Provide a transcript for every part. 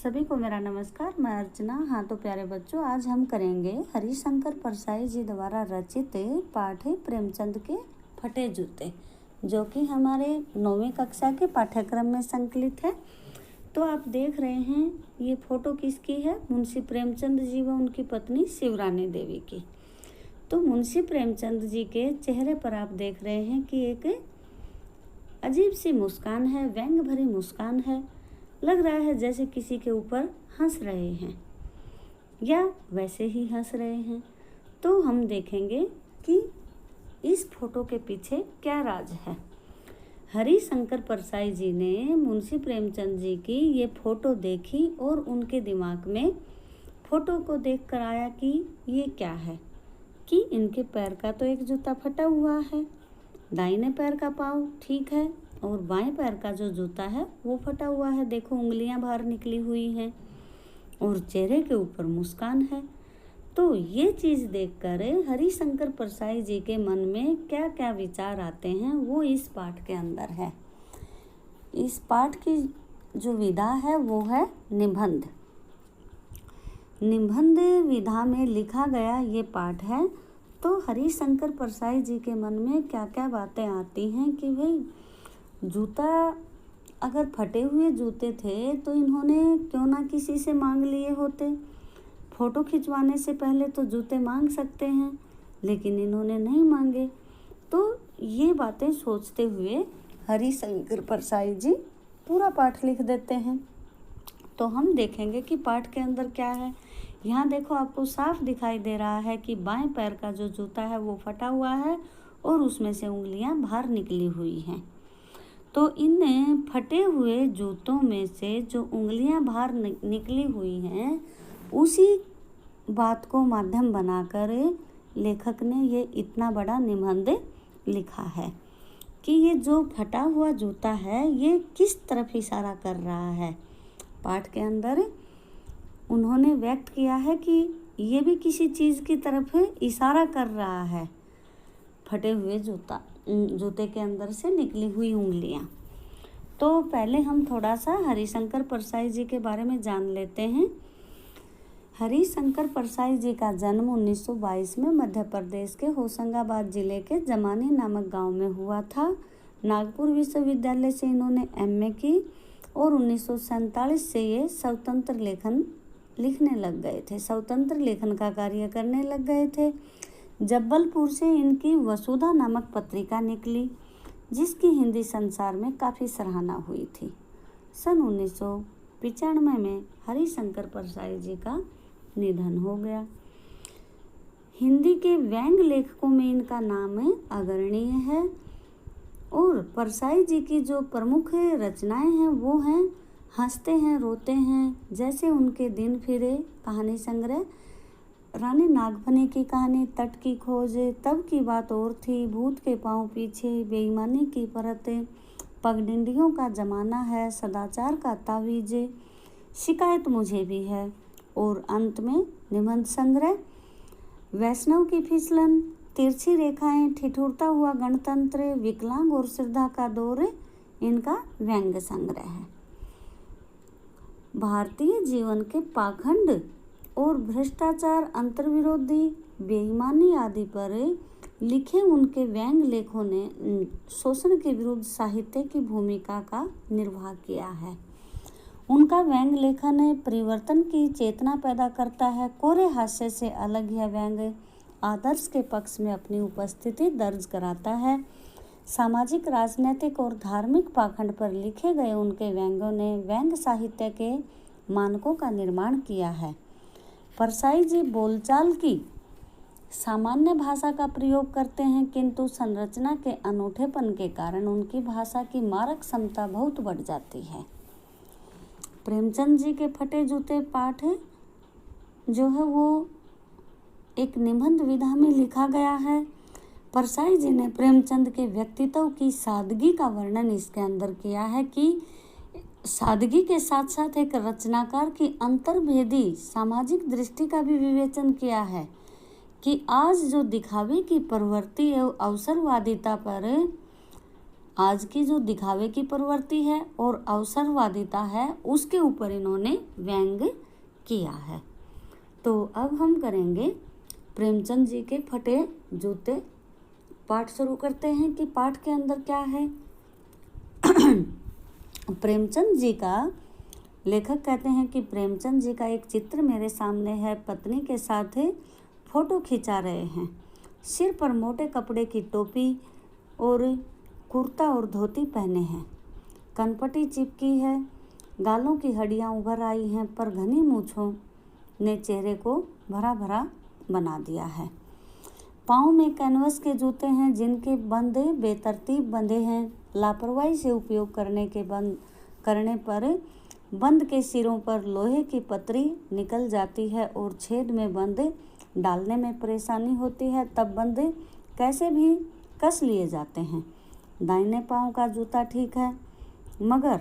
सभी को मेरा नमस्कार। मैं अर्चना। हाँ तो प्यारे बच्चों, आज हम करेंगे हरिशंकर परसाई जी द्वारा रचित पाठ प्रेमचंद के फटे जूते, जो कि हमारे 9वीं कक्षा के पाठ्यक्रम में संकलित है। तो आप देख रहे हैं ये फोटो किसकी है? मुंशी प्रेमचंद जी व उनकी पत्नी शिवरानी देवी की। तो मुंशी प्रेमचंद जी के चेहरे पर आप देख रहे हैं कि एक अजीब सी मुस्कान है, व्यंग भरी मुस्कान है। लग रहा है जैसे किसी के ऊपर हंस रहे हैं या वैसे ही हंस रहे हैं। तो हम देखेंगे कि इस फोटो के पीछे क्या राज है। हरिशंकर परसाई जी ने मुंशी प्रेमचंद जी की ये फोटो देखी और उनके दिमाग में फोटो को देख कर आया कि ये क्या है, कि इनके पैर का तो एक जूता फटा हुआ है, दाहिने पैर का पाँव ठीक है और बाएं पैर का जो जूता है वो फटा हुआ है। देखो उंगलियां बाहर निकली हुई हैं और चेहरे के ऊपर मुस्कान है। तो ये चीज़ देखकर हरिशंकर परसाई जी के मन में क्या क्या विचार आते हैं वो इस पाठ के अंदर है। इस पाठ की जो विधा है वो है निबंध। निबंध विधा में लिखा गया ये पाठ है। तो हरिशंकर परसाई जी के मन में क्या क्या बातें आती हैं कि भाई जूता अगर फटे हुए जूते थे तो इन्होंने क्यों ना किसी से मांग लिए होते। फ़ोटो खिंचवाने से पहले तो जूते मांग सकते हैं, लेकिन इन्होंने नहीं मांगे। तो ये बातें सोचते हुए हरिशंकर परसाई जी पूरा पाठ लिख देते हैं। तो हम देखेंगे कि पाठ के अंदर क्या है। यहाँ देखो आपको साफ दिखाई दे रहा है कि बाएं पैर का जो जूता है वो फटा हुआ है और उसमें से उंगलियां बाहर निकली हुई हैं। तो इन फटे हुए जूतों में से जो उंगलियां बाहर निकली हुई हैं उसी बात को माध्यम बनाकर लेखक ने ये इतना बड़ा निबंध लिखा है कि ये जो फटा हुआ जूता है ये किस तरफ इशारा कर रहा है। पाठ के अंदर उन्होंने व्यक्त किया है कि ये भी किसी चीज़ की तरफ इशारा कर रहा है। फटे हुए जूते के अंदर से निकली हुई उंगलियां। तो पहले हम थोड़ा सा हरिशंकर परसाई जी के बारे में जान लेते हैं। हरिशंकर परसाई जी का जन्म 1922 में मध्य प्रदेश के होशंगाबाद जिले के जमानी नामक गांव में हुआ था। नागपुर विश्वविद्यालय से इन्होंने एमए की और 1947 से ये स्वतंत्र लेखन लिखने लग गए थे, स्वतंत्र लेखन का कार्य करने लग गए थे। जबलपुर से इनकी वसुधा नामक पत्रिका निकली, जिसकी हिंदी संसार में काफ़ी सराहना हुई थी। सन 1995 में हरिशंकर परसाई जी का निधन हो गया। हिंदी के व्यंग लेखकों में इनका नाम अग्रणीय है और परसाई जी की जो प्रमुख रचनाएं हैं वो हैं हंसते हैं रोते हैं, जैसे उनके दिन फिरे, कहानी संग्रह, रानी नागफनी की कहानी, तट की खोज, तब की बात और थी, भूत के पांव पीछे, बेईमानी की परतें, पगडंडियों का जमाना है, सदाचार का तावीज़, शिकायत मुझे भी है और अंत में निबंध संग्रह, वैष्णव की फिसलन, तिरछी रेखाएं, ठिठुरता हुआ गणतंत्र, विकलांग और श्रद्धा का दौर इनका व्यंग्य संग्रह है। भारतीय जीवन के पाखंड और भ्रष्टाचार, अंतर्विरोधी, बेईमानी आदि पर लिखे उनके व्यंग लेखों ने शोषण के विरुद्ध साहित्य की भूमिका का निर्वाह किया है। उनका व्यंग लेखन परिवर्तन की चेतना पैदा करता है। कोरे हास्य से अलग यह व्यंग आदर्श के पक्ष में अपनी उपस्थिति दर्ज कराता है। सामाजिक, राजनीतिक और धार्मिक पाखंड पर लिखे गए उनके व्यंगों ने व्यंग साहित्य के मानकों का निर्माण किया है। परसाई जी बोलचाल की सामान्य भाषा का प्रयोग करते हैं, किंतु संरचना के अनूठेपन के कारण उनकी भाषा की मारक क्षमता बहुत बढ़ जाती है। प्रेमचंद जी के फटे जूते पाठ जो है वो एक निबंध विधा में लिखा गया है। परसाई जी ने प्रेमचंद के व्यक्तित्व की सादगी का वर्णन इसके अंदर किया है कि सादगी के साथ साथ एक रचनाकार की अंतर्भेदी सामाजिक दृष्टि का भी विवेचन किया है कि आज जो दिखावे की प्रवृत्ति एवं अवसरवादिता पर आज की जो दिखावे की प्रवृत्ति है और अवसरवादिता है उसके ऊपर इन्होंने व्यंग किया है। तो अब हम करेंगे प्रेमचंद जी के फटे जूते। पाठ शुरू करते हैं कि पाठ के अंदर क्या है। प्रेमचंद जी का लेखक कहते हैं कि प्रेमचंद जी का एक चित्र मेरे सामने है। पत्नी के साथ फोटो खिंचा रहे हैं। सिर पर मोटे कपड़े की टोपी और कुर्ता और धोती पहने हैं। कनपटी चिपकी है, गालों की हड्डियां उभर आई हैं, पर घनी मूछों ने चेहरे को भरा भरा बना दिया है। पाँव में कैनवस के जूते हैं जिनके बंद बेतरतीब बंधे हैं। लापरवाही से उपयोग करने पर बंद के सिरों पर लोहे की पतरी निकल जाती है और छेद में बंद डालने में परेशानी होती है। तब बंद कैसे भी कस लिए जाते हैं। दाहिने पाँव का जूता ठीक है, मगर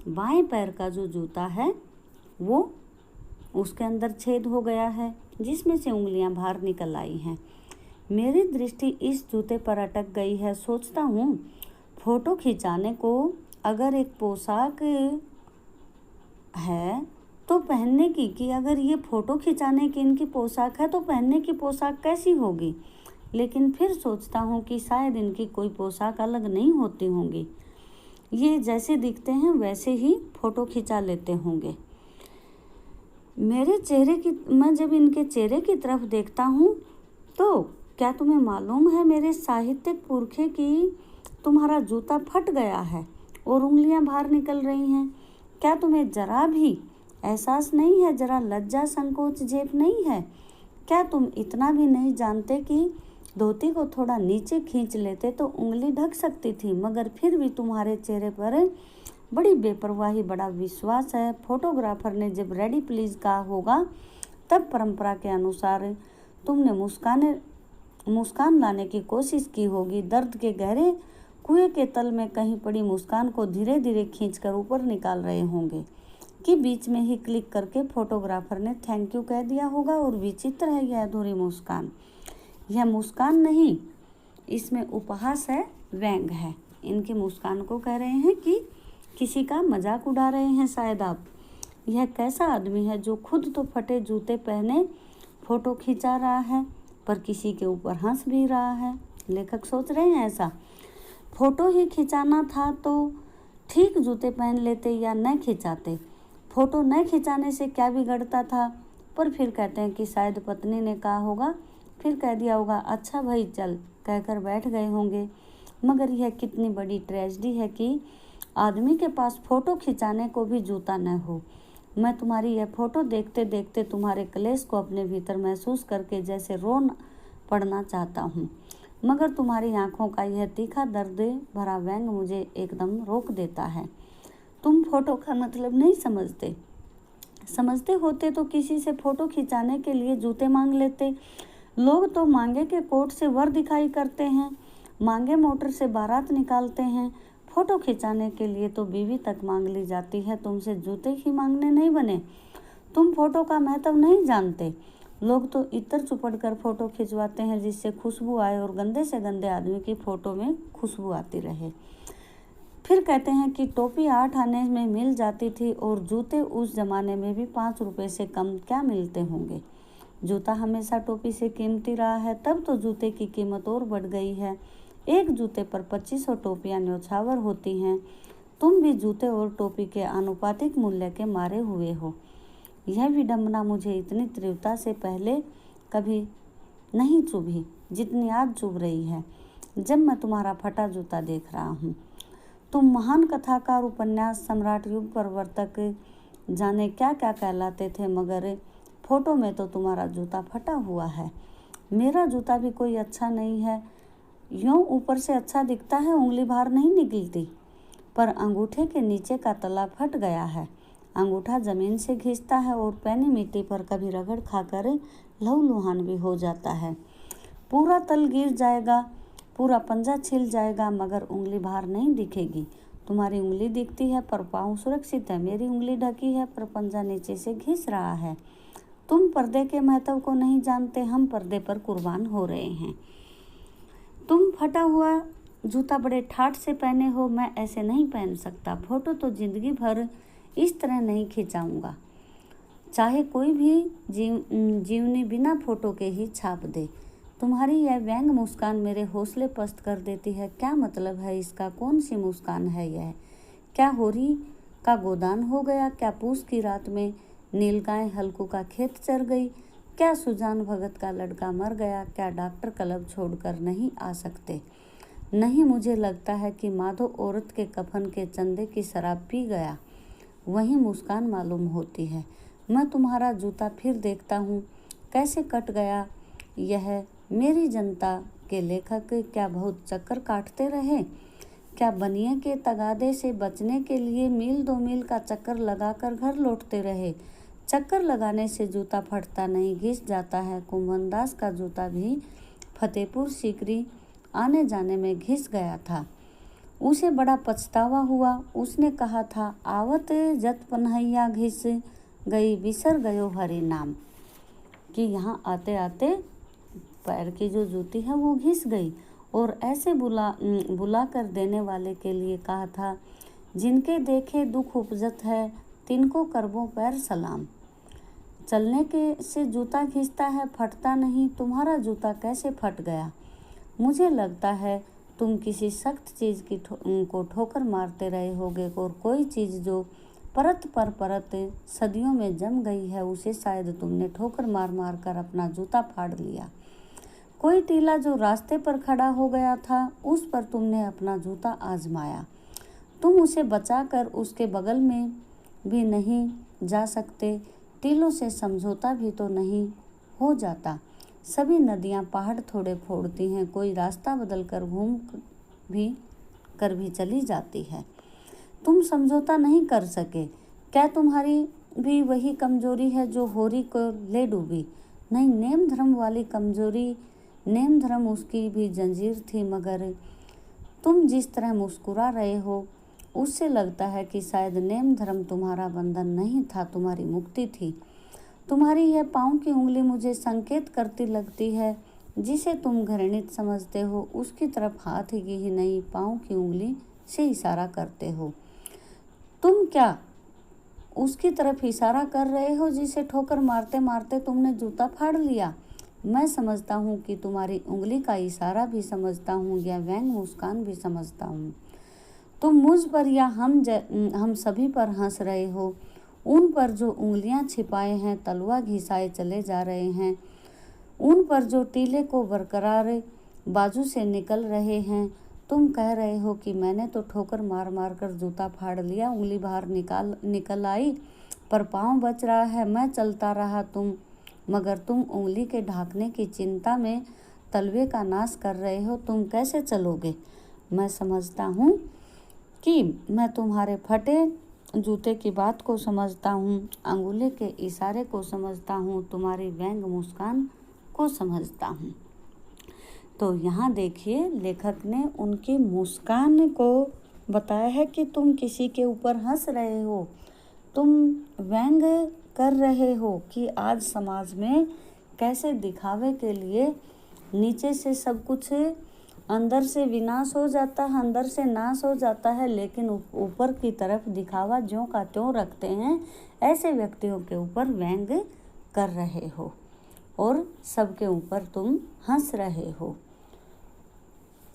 बाएं पैर का जो जूता है वो उसके अंदर छेद हो गया है जिसमें से उंगलियां बाहर निकल आई हैं। मेरी दृष्टि इस जूते पर अटक गई है। सोचता हूँ फोटो खिंचाने को अगर एक पोशाक है तो पहनने की, कि अगर ये फ़ोटो खिंचाने की इनकी पोशाक है तो पहनने की पोशाक कैसी होगी। लेकिन फिर सोचता हूँ कि शायद इनकी कोई पोशाक अलग नहीं होती होंगी। ये जैसे दिखते हैं वैसे ही फ़ोटो खिंचा लेते होंगे। मैं जब इनके चेहरे की तरफ देखता हूँ तो क्या तुम्हें मालूम है मेरे साहित्यिक पुरखे की तुम्हारा जूता फट गया है और उंगलियां बाहर निकल रही हैं। क्या तुम्हें जरा भी एहसास नहीं है, जरा लज्जा संकोच झेप नहीं है? क्या तुम इतना भी नहीं जानते कि धोती को थोड़ा नीचे खींच लेते तो उंगली ढक सकती थी, मगर फिर भी तुम्हारे चेहरे पर बड़ी बेपरवाही, बड़ा विश्वास है। फोटोग्राफर ने जब रेडी प्लीज कहा होगा तब परंपरा के अनुसार तुमने मुस्कान लाने की कोशिश की होगी। दर्द के गहरे कुएं के तल में कहीं पड़ी मुस्कान को धीरे धीरे खींचकर ऊपर निकाल रहे होंगे कि बीच में ही क्लिक करके फोटोग्राफर ने थैंक यू कह दिया होगा। और विचित्र है यह अधूरी मुस्कान। यह मुस्कान नहीं, इसमें उपहास है, व्यंग है। इनकी मुस्कान को कह रहे हैं कि किसी का मजाक उड़ा रहे हैं शायद आप। यह कैसा आदमी है जो खुद तो फटे जूते पहने फोटो खिंचा रहा है पर किसी के ऊपर हंस भी रहा है। लेखक सोच रहे हैं ऐसा फोटो ही खिंचाना था तो ठीक जूते पहन लेते या न खिंचाते। फोटो न खिंचाने से क्या बिगड़ता था। पर फिर कहते हैं कि शायद पत्नी ने कहा होगा, फिर कह दिया होगा अच्छा भाई चल कहकर बैठ गए होंगे। मगर यह कितनी बड़ी ट्रेजेडी है कि आदमी के पास फोटो खिंचाने को भी जूता न हो। मैं तुम्हारी यह फोटो देखते देखते तुम्हारे क्लेश को अपने भीतर महसूस करके जैसे रो पड़ना चाहता हूँ, मगर तुम्हारी आंखों का यह तीखा दर्द भरा व्यंग मुझे एकदम रोक देता है। तुम फोटो का मतलब नहीं समझते होते तो किसी से फोटो खिंचाने के लिए जूते मांग लेते। लोग तो मांगे के कोट से वर दिखाई करते हैं, मांगे मोटर से बारात निकालते हैं। फोटो खिंचाने के लिए तो बीवी तक मांग ली जाती है। तुमसे जूते ही मांगने नहीं बने। तुम फोटो का महत्व नहीं जानते। लोग तो इत्र चुपड़ कर फोटो खिंचवाते हैं जिससे खुशबू आए और गंदे से गंदे आदमी की फोटो में खुशबू आती रहे। फिर कहते हैं कि टोपी 8 आने में मिल जाती थी और जूते उस जमाने में भी 5 रुपए से कम क्या मिलते होंगे। जूता हमेशा टोपी से कीमती रहा है, तब तो जूते की कीमत और बढ़ गई है। एक जूते पर 2500 टोपियाँ न्यौछावर होती हैं। तुम भी जूते और टोपी के आनुपातिक मूल्य के मारे हुए हो। यह विडंबना मुझे इतनी तीव्रता से पहले कभी नहीं चुभी जितनी आज चुभ रही है जब मैं तुम्हारा फटा जूता देख रहा हूँ। तुम महान कथाकार, उपन्यास सम्राट, युग प्रवर्तक, जाने क्या क्या कहलाते थे, मगर फोटो में तो तुम्हारा जूता फटा हुआ है। मेरा जूता भी कोई अच्छा नहीं है। यूँ ऊपर से अच्छा दिखता है, उंगली बाहर नहीं निकलती, पर अंगूठे के नीचे का तला फट गया है। अंगूठा जमीन से घिसता है और पैनी मिट्टी पर कभी रगड़ खाकर लहूलुहान भी हो जाता है। पूरा तल गिर जाएगा, पूरा पंजा छिल जाएगा, मगर उंगली बाहर नहीं दिखेगी। तुम्हारी उंगली दिखती है पर पाँव सुरक्षित है। मेरी उंगली ढकी है पर पंजा नीचे से घिस रहा है। तुम पर्दे के महत्व को नहीं जानते, हम पर्दे पर कुर्बान हो रहे हैं। तुम फटा हुआ जूता बड़े ठाठ से पहने हो, मैं ऐसे नहीं पहन सकता। फोटो तो जिंदगी भर इस तरह नहीं खिंचाऊंगा, चाहे कोई भी जीवनी बिना फोटो के ही छाप दे। तुम्हारी यह व्यंग मुस्कान मेरे हौसले पस्त कर देती है। क्या मतलब है इसका? कौन सी मुस्कान है यह? क्या होरी का गोदान हो गया? क्या पूस की रात में नीलगाय हल्कू का खेत चर गई? क्या सुजान भगत का लड़का मर गया? क्या डॉक्टर क्लब छोड़कर नहीं आ सकते? नहीं, मुझे लगता है कि माधो औरत के कफन के चंदे की शराब पी गया, वही मुस्कान मालूम होती है। मैं तुम्हारा जूता फिर देखता हूँ, कैसे कट गया यह। मेरी जनता के लेखक क्या बहुत चक्कर काटते रहे? क्या बनिए के तगादे से बचने के लिए मील 2 मील का चक्कर लगाकर घर लौटते रहे? चक्कर लगाने से जूता फटता नहीं, घिस जाता है। कुंभनदास का जूता भी फतेहपुर सीकरी आने जाने में घिस गया था। उसे बड़ा पछतावा हुआ। उसने कहा था, आवत जत पन्हैया घिस गई, बिसर गयो हरि नाम, कि यहाँ आते आते पैर की जो जूती है वो घिस गई। और ऐसे बुला कर देने वाले के लिए कहा था, जिनके देखे दुख उपजत है, तिनको करबो पैर सलाम। चलने के से जूता घिसता है, फटता नहीं। तुम्हारा जूता कैसे फट गया? मुझे लगता है तुम किसी सख्त चीज़ को ठोकर मारते रहे होगे, और कोई चीज़ जो परत पर परत सदियों में जम गई है, उसे शायद तुमने ठोकर मार मार कर अपना जूता फाड़ लिया। कोई टीला जो रास्ते पर खड़ा हो गया था, उस पर तुमने अपना जूता आजमाया। तुम उसे बचाकर उसके बगल में भी नहीं जा सकते। टीलों से समझौता भी तो नहीं हो जाता। सभी नदियां पहाड़ थोड़े फोड़ती हैं, कोई रास्ता बदल कर घूम भी चली जाती है। तुम समझौता नहीं कर सके। क्या तुम्हारी भी वही कमजोरी है जो होरी को ले डूबी? नहीं, नेम धर्म वाली कमजोरी। नेम धर्म उसकी भी जंजीर थी, मगर तुम जिस तरह मुस्कुरा रहे हो, उससे लगता है कि शायद नेम धर्म तुम्हारा बंधन नहीं था, तुम्हारी मुक्ति थी। तुम्हारी यह पाँव की उंगली मुझे संकेत करती लगती है। जिसे तुम घृणित समझते हो, उसकी तरफ हाथ ही नहीं, पाँव की उंगली से इशारा करते हो। तुम क्या उसकी तरफ इशारा कर रहे हो जिसे ठोकर मारते मारते तुमने जूता फाड़ लिया? मैं समझता हूँ कि तुम्हारी उंगली का इशारा भी समझता हूँ, या व्यंग मुस्कान भी समझता हूँ। तुम मुझ पर या हम सभी पर हंस रहे हो। उन पर जो उंगलियां छिपाए हैं, तलवा घिसाए चले जा रहे हैं। उन पर जो टीले को बरकरार बाजू से निकल रहे हैं। तुम कह रहे हो कि मैंने तो ठोकर मार मार कर जूता फाड़ लिया, उंगली बाहर निकल आई, पर पाँव बच रहा है। मैं चलता रहा, मगर तुम उंगली के ढाकने की चिंता में तलवे का नाश कर रहे हो। तुम कैसे चलोगे? मैं समझता हूँ कि मैं तुम्हारे फटे जूते की बात को समझता हूँ, अंगुले के इशारे को समझता हूँ, तुम्हारी व्यंग मुस्कान को समझता हूँ। तो यहाँ देखिए, लेखक ने उनकी मुस्कान को बताया है कि तुम किसी के ऊपर हंस रहे हो, तुम व्यंग कर रहे हो कि आज समाज में कैसे दिखावे के लिए नीचे से सब कुछ अंदर से विनाश हो जाता है, अंदर से नाश हो जाता है, लेकिन ऊपर की तरफ दिखावा ज्यों का त्यों रखते हैं। ऐसे व्यक्तियों के ऊपर व्यंग कर रहे हो और सबके ऊपर तुम हंस रहे हो।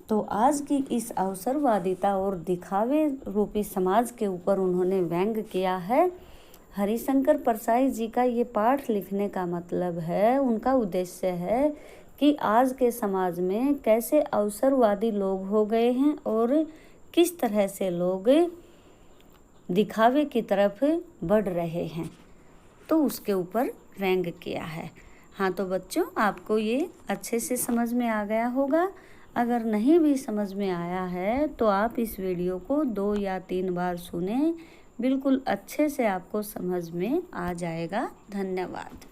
तो आज की इस अवसरवादिता और दिखावे रूपी समाज के ऊपर उन्होंने व्यंग किया है। हरिशंकर परसाई जी का ये पाठ लिखने का मतलब है, उनका उद्देश्य है कि आज के समाज में कैसे अवसरवादी लोग हो गए हैं और किस तरह से लोग दिखावे की तरफ बढ़ रहे हैं, तो उसके ऊपर व्यंग किया है। हाँ, तो बच्चों, आपको ये अच्छे से समझ में आ गया होगा। अगर नहीं भी समझ में आया है तो आप इस वीडियो को 2 या 3 बार सुने, बिल्कुल अच्छे से आपको समझ में आ जाएगा। धन्यवाद।